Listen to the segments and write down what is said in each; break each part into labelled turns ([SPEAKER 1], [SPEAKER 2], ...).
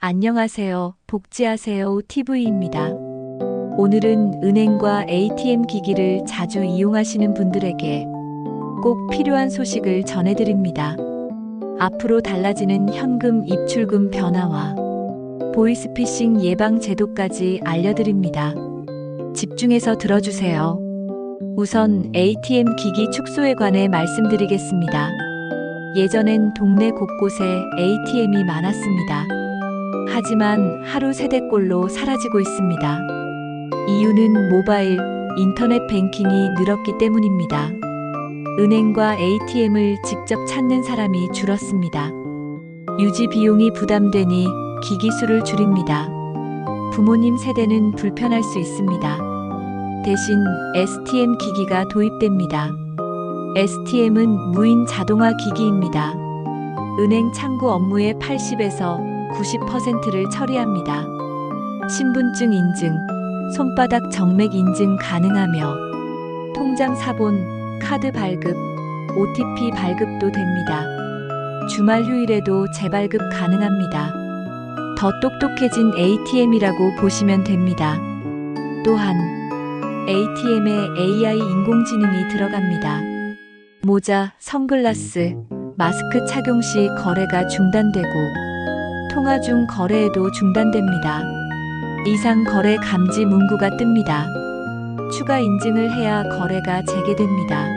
[SPEAKER 1] 안녕하세요. 복지하세요 TV입니다. 오늘은 은행과 ATM 기기를 자주 이용하시는 분들에게 꼭 필요한 소식을 전해드립니다. 앞으로 달라지는 현금 입출금 변화와 보이스피싱 예방 제도까지 알려드립니다. 집중해서 들어주세요. 우선 ATM 기기 축소에 관해 말씀드리겠습니다. 예전엔 동네 곳곳에 ATM이 많았습니다. 하지만 하루 세대꼴로 사라지고 있습니다. 이유는 모바일, 인터넷 뱅킹이 늘었기 때문입니다. 은행과 ATM을 직접 찾는 사람이 줄었습니다. 유지 비용이 부담되니 기기수를 줄입니다. 부모님 세대는 불편할 수 있습니다. 대신 STM 기기가 도입됩니다. STM은 무인 자동화 기기입니다. 은행 창구 업무의 80에서 90%를 처리합니다. 신분증 인증, 손바닥 정맥 인증 가능하며 통장 사본, 카드 발급, OTP 발급도 됩니다. 주말 휴일에도 재발급 가능합니다. 더 똑똑해진 ATM이라고 보시면 됩니다. 또한 ATM에 AI 인공지능이 들어갑니다. 모자, 선글라스, 마스크 착용 시 거래가 중단되고 통화 중 거래에도 중단됩니다. 이상 거래 감지 문구가 뜹니다. 추가 인증을 해야 거래가 재개됩니다.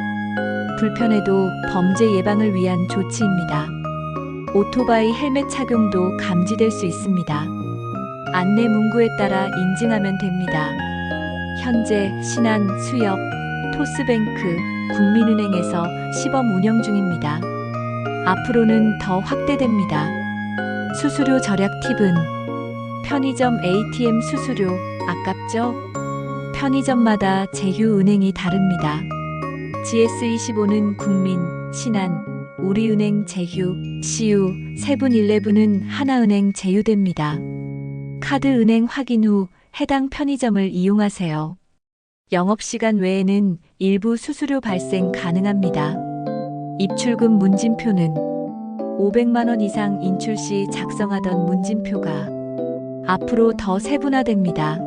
[SPEAKER 1] 불편해도 범죄 예방을 위한 조치입니다. 오토바이 헬멧 착용도 감지될 수 있습니다. 안내 문구에 따라 인증하면 됩니다. 현재 신한, 수협, 토스뱅크, 국민은행에서 시범 운영 중입니다. 앞으로는 더 확대됩니다. 수수료 절약 팁은 편의점 ATM 수수료 아깝죠? 편의점마다 제휴은행이 다릅니다. GS25는 국민, 신한, 우리은행 제휴, CU, 세븐일레븐은 하나은행 제휴됩니다. 카드은행 확인 후 해당 편의점을 이용하세요. 영업시간 외에는 일부 수수료 발생 가능합니다. 입출금 문진표는 500만 원 이상 인출 시 작성하던 문진표가 앞으로 더 세분화됩니다.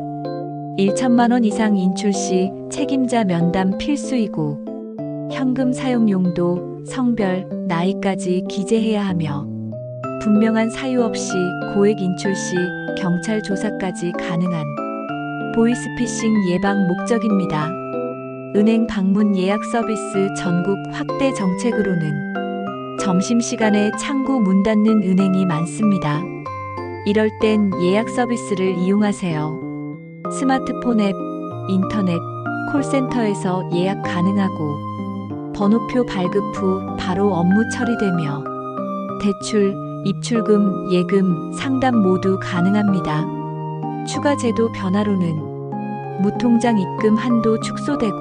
[SPEAKER 1] 1천만 원 이상 인출 시 책임자 면담 필수이고 현금 사용 용도, 성별, 나이까지 기재해야 하며 분명한 사유 없이 고액 인출 시 경찰 조사까지 가능한 보이스피싱 예방 목적입니다. 은행 방문 예약 서비스 전국 확대 정책으로는 점심시간에 창구 문 닫는 은행이 많습니다. 이럴 땐 예약 서비스를 이용하세요. 스마트폰 앱, 인터넷, 콜센터에서 예약 가능하고 번호표 발급 후 바로 업무 처리되며 대출, 입출금, 예금, 상담 모두 가능합니다. 추가 제도 변화로는 무통장 입금 한도 축소되고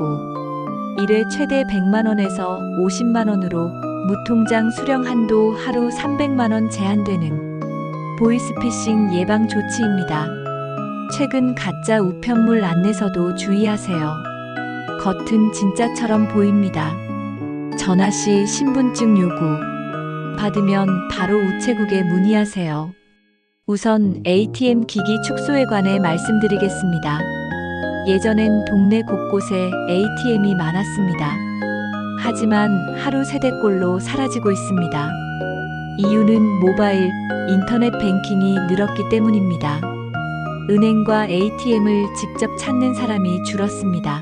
[SPEAKER 1] 1회 최대 100만 원에서 50만 원으로 무통장 수령 한도 하루 300만 원 제한되는 보이스피싱 예방 조치입니다. 최근 가짜 우편물 안내서도 주의하세요. 겉은 진짜처럼 보입니다. 전화 시 신분증 요구 받으면 바로 우체국에 문의하세요. 우선 ATM 기기 축소에 관해 말씀드리겠습니다. 예전엔 동네 곳곳에 ATM이 많았습니다. 하지만 하루 세대꼴로 사라지고 있습니다. 이유는 모바일, 인터넷 뱅킹이 늘었기 때문입니다. 은행과 ATM을 직접 찾는 사람이 줄었습니다.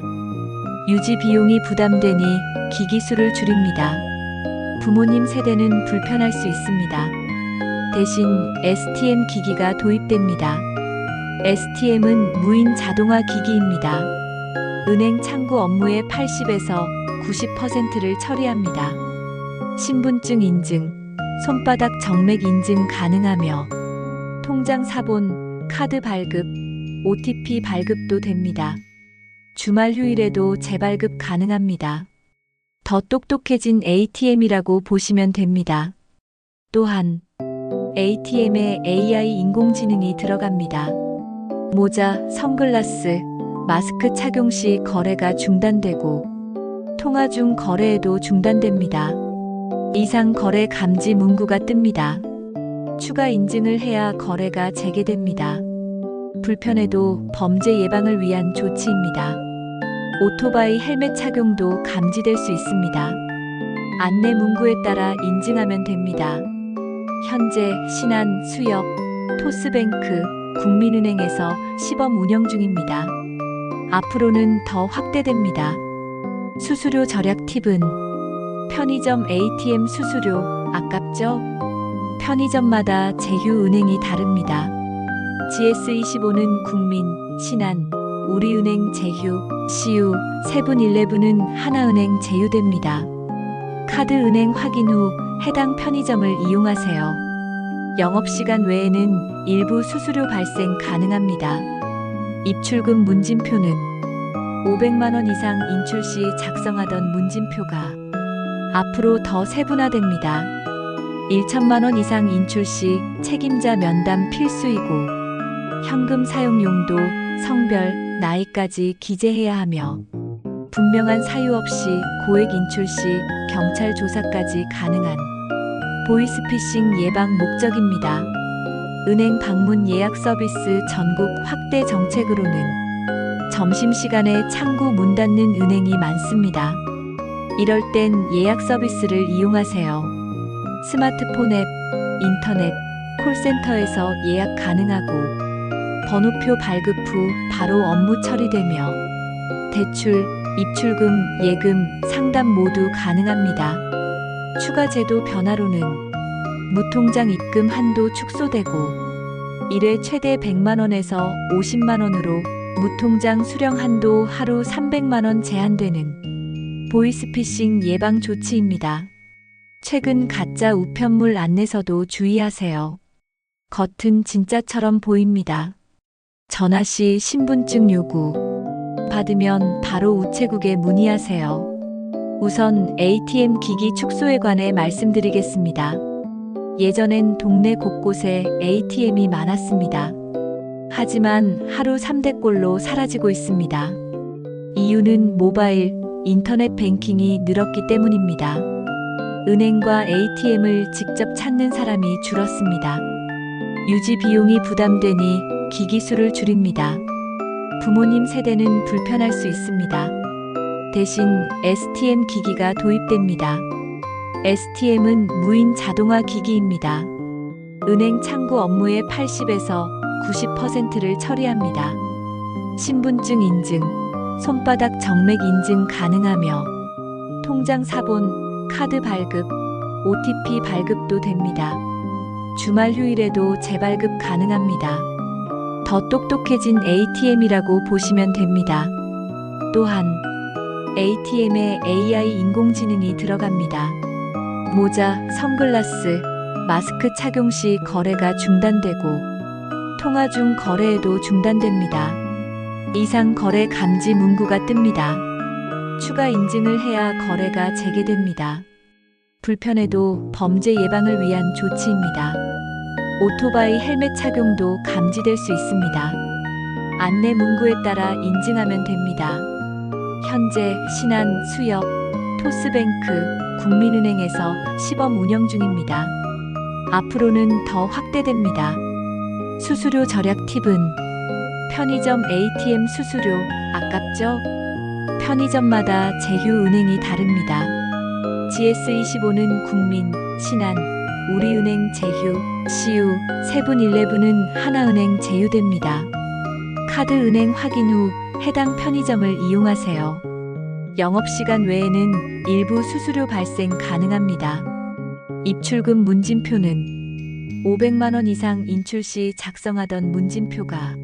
[SPEAKER 1] 유지 비용이 부담되니 기기수를 줄입니다. 부모님 세대는 불편할 수 있습니다. 대신 STM 기기가 도입됩니다. STM은 무인 자동화 기기입니다. 은행 창구 업무의 80에서 90%를 처리합니다. 신분증 인증, 손바닥 정맥 인증 가능하며 통장 사본, 카드 발급, OTP 발급도 됩니다. 주말 휴일에도 재발급 가능합니다. 더 똑똑해진 ATM이라고 보시면 됩니다. 또한 ATM에 AI 인공지능이 들어갑니다. 모자, 선글라스, 마스크 착용 시 거래가 중단되고 통화 중 거래에도 중단됩니다. 이상 거래 감지 문구가 뜹니다. 추가 인증을 해야 거래가 재개됩니다. 불편해도 범죄 예방을 위한 조치입니다. 오토바이 헬멧 착용도 감지될 수 있습니다. 안내 문구에 따라 인증하면 됩니다. 현재 신한, 수협, 토스뱅크, 국민은행에서 시범 운영 중입니다. 앞으로는 더 확대됩니다. 수수료 절약 팁은 편의점 ATM 수수료 아깝죠? 편의점마다 제휴은행이 다릅니다. GS25는 국민, 신한, 우리은행 제휴, CU, 세븐일레븐은 하나은행 제휴됩니다. 카드은행 확인 후 해당 편의점을 이용하세요. 영업시간 외에는 일부 수수료 발생 가능합니다. 입출금 문진표는 500만 원 이상 인출 시 작성하던 문진표가 앞으로 더 세분화됩니다. 1천만 원 이상 인출 시 책임자 면담 필수이고 현금 사용 용도, 성별, 나이까지 기재해야 하며 분명한 사유 없이 고액 인출 시 경찰 조사까지 가능한 보이스피싱 예방 목적입니다. 은행 방문 예약 서비스 전국 확대 정책으로는 점심시간에 창구 문 닫는 은행이 많습니다. 이럴 땐 예약 서비스를 이용하세요. 스마트폰 앱, 인터넷, 콜센터에서 예약 가능하고 번호표 발급 후 바로 업무 처리되며 대출, 입출금, 예금, 상담 모두 가능합니다. 추가 제도 변화로는 무통장 입금 한도 축소되고 1회 최대 100만 원에서 50만 원으로 무통장 수령 한도 하루 300만 원 제한되는 보이스피싱 예방 조치입니다. 최근 가짜 우편물 안내서도 주의하세요. 겉은 진짜처럼 보입니다. 전화 시 신분증 요구 받으면 바로 우체국에 문의하세요. 우선 ATM 기기 축소에 관해 말씀드리겠습니다. 예전엔 동네 곳곳에 ATM이 많았습니다. 하지만 하루 3대꼴로 사라지고 있습니다. 이유는 모바일, 인터넷 뱅킹이 늘었기 때문입니다. 은행과 ATM을 직접 찾는 사람이 줄었습니다. 유지 비용이 부담되니 기기 수를 줄입니다. 부모님 세대는 불편할 수 있습니다. 대신 STM 기기가 도입됩니다. STM은 무인 자동화 기기입니다. 은행 창구 업무의 80에서 90%를 처리합니다. 신분증 인증, 손바닥 정맥 인증 가능하며 통장 사본, 카드 발급, OTP 발급도 됩니다. 주말 휴일에도 재발급 가능합니다. 더 똑똑해진 ATM이라고 보시면 됩니다. 또한 ATM에 AI 인공지능이 들어갑니다. 모자, 선글라스, 마스크 착용 시 거래가 중단되고 통화 중 거래에도 중단됩니다. 이상 거래 감지 문구가 뜹니다. 추가 인증을 해야 거래가 재개됩니다. 불편해도 범죄 예방을 위한 조치입니다. 오토바이 헬멧 착용도 감지될 수 있습니다. 안내 문구에 따라 인증하면 됩니다. 현재 신한, 수협, 토스뱅크, 국민은행에서 시범 운영 중입니다. 앞으로는 더 확대됩니다. 수수료 절약 팁은 편의점 ATM 수수료 아깝죠? 편의점마다 제휴은행이 다릅니다. GS25는 국민, 신한, 우리은행 제휴, CU, 세븐일레븐은 하나은행 제휴됩니다. 카드은행 확인 후 해당 편의점을 이용하세요. 영업시간 외에는 일부 수수료 발생 가능합니다. 입출금 문진표는 500만 원 이상 인출 시 작성하던 문진표가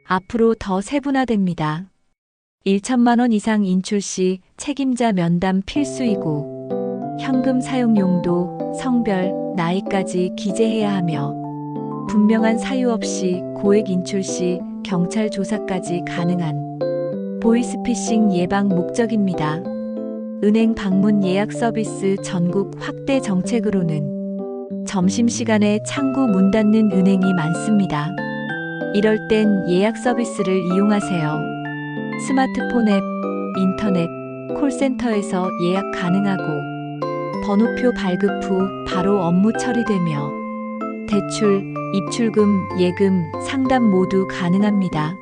[SPEAKER 1] 앞으로 더 세분화됩니다. 1천만 원 이상 인출 시 책임자 면담 필수이고 현금 사용 용도, 성별, 나이까지 기재해야 하며 분명한 사유 없이 고액 인출 시 경찰 조사까지 가능한 보이스피싱 예방 목적입니다. 은행 방문 예약 서비스 전국 확대 정책으로는 점심시간에 창구 문 닫는 은행이 많습니다. 이럴 땐 예약 서비스를 이용하세요. 스마트폰 앱, 인터넷, 콜센터에서 예약 가능하고 번호표 발급 후 바로 업무 처리되며 대출, 입출금, 예금, 상담 모두 가능합니다.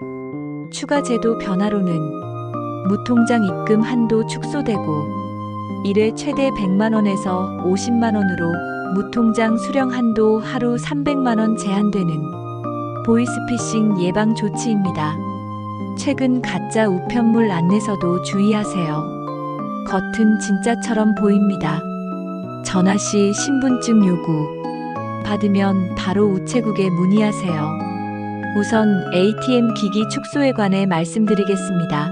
[SPEAKER 1] 추가 제도 변화로는 무통장 입금 한도 축소되고 1회 최대 100만 원에서 50만 원으로 무통장 수령 한도 하루 300만 원 제한되는 보이스피싱 예방 조치입니다. 최근 가짜 우편물 안내서도 주의하세요. 겉은 진짜처럼 보입니다. 전화 시 신분증 요구. 받으면 바로 우체국에 문의하세요. 우선 ATM 기기 축소에 관해 말씀드리겠습니다.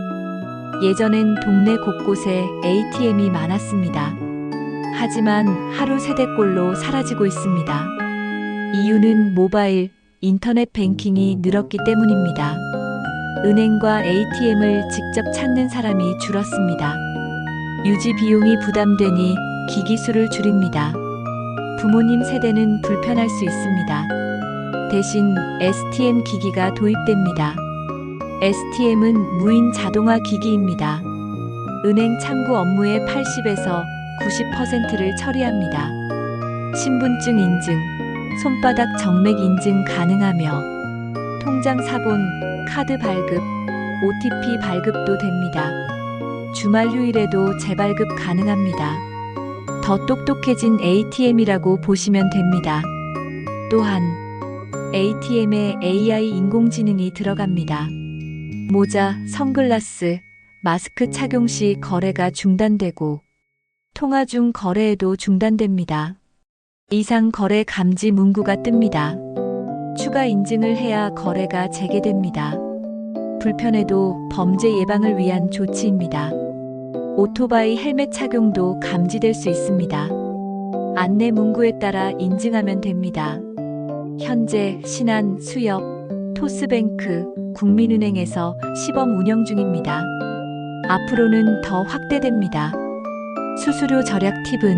[SPEAKER 1] 예전엔 동네 곳곳에 ATM이 많았습니다. 하지만 하루 세대꼴로 사라지고 있습니다. 이유는 모바일, 인터넷 뱅킹이 늘었기 때문입니다. 은행과 ATM을 직접 찾는 사람이 줄었습니다. 유지 비용이 부담되니 기기 수를 줄입니다. 부모님 세대는 불편할 수 있습니다. 대신 STM 기기가 도입됩니다. STM은 무인 자동화 기기입니다. 은행 창구 업무의 80에서 90%를 처리합니다. 신분증 인증, 손바닥 정맥 인증 가능하며 통장 사본, 카드 발급, OTP 발급도 됩니다. 주말 휴일에도 재발급 가능합니다. 더 똑똑해진 ATM이라고 보시면 됩니다. 또한 ATM에 AI 인공지능이 들어갑니다. 모자, 선글라스, 마스크 착용 시 거래가 중단되고 통화 중 거래에도 중단됩니다. 이상 거래 감지 문구가 뜹니다. 추가 인증을 해야 거래가 재개됩니다. 불편해도 범죄 예방을 위한 조치입니다. 오토바이 헬멧 착용도 감지될 수 있습니다. 안내 문구에 따라 인증하면 됩니다. 현재 신한, 수협, 토스뱅크, 국민은행에서 시범 운영 중입니다. 앞으로는 더 확대됩니다. 수수료 절약 팁은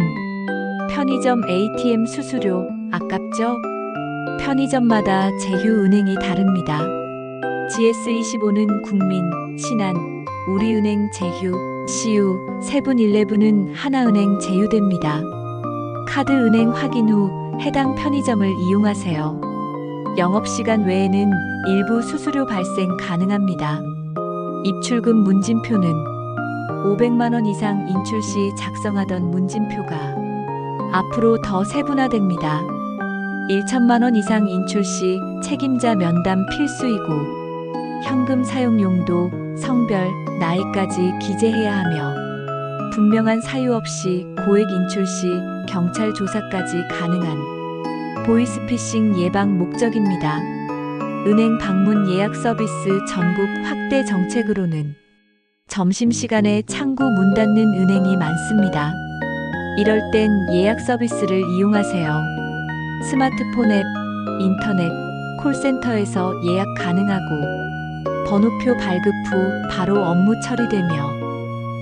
[SPEAKER 1] 편의점 ATM 수수료 아깝죠? 편의점마다 제휴은행이 다릅니다. GS25는 국민, 신한, 우리은행 제휴, CU, 세븐일레븐은 하나은행 제휴됩니다. 카드은행 확인 후 해당 편의점을 이용하세요. 영업시간 외에는 일부 수수료 발생 가능합니다. 입출금 문진표는 500만 원 이상 인출 시 작성하던 문진표가 앞으로 더 세분화됩니다. 1천만 원 이상 인출 시 책임자 면담 필수이고 현금 사용 용도, 성별, 나이까지 기재해야 하며 분명한 사유 없이 고액 인출 시 경찰 조사까지 가능한 보이스피싱 예방 목적입니다. 은행 방문 예약 서비스 전국 확대 정책으로는 점심시간에 창구 문 닫는 은행이 많습니다. 이럴 땐 예약 서비스를 이용하세요. 스마트폰 앱, 인터넷, 콜센터에서 예약 가능하고 번호표 발급 후 바로 업무 처리되며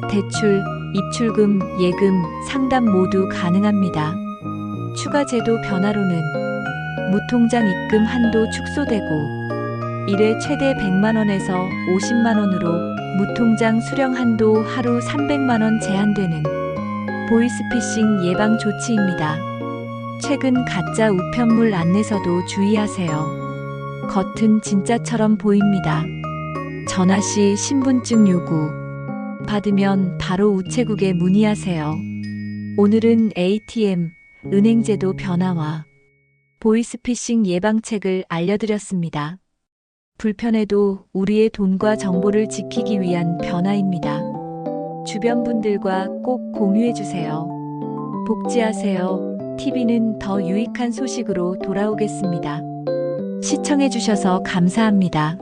[SPEAKER 1] 대출, 입출금, 예금, 상담 모두 가능합니다. 추가 제도 변화로는 무통장 입금 한도 축소되고 1회 최대 100만 원에서 50만 원으로 무통장 수령 한도 하루 300만 원 제한되는 보이스피싱 예방 조치입니다. 최근 가짜 우편물 안내서도 주의하세요. 겉은 진짜처럼 보입니다. 전화 시 신분증 요구. 받으면 바로 우체국에 문의하세요. 오늘은 ATM, 은행제도 변화와 보이스피싱 예방책을 알려드렸습니다. 불편해도 우리의 돈과 정보를 지키기 위한 변화입니다. 주변 분들과 꼭 공유해주세요. 복지하세요. TV는 더 유익한 소식으로 돌아오겠습니다. 시청해주셔서 감사합니다.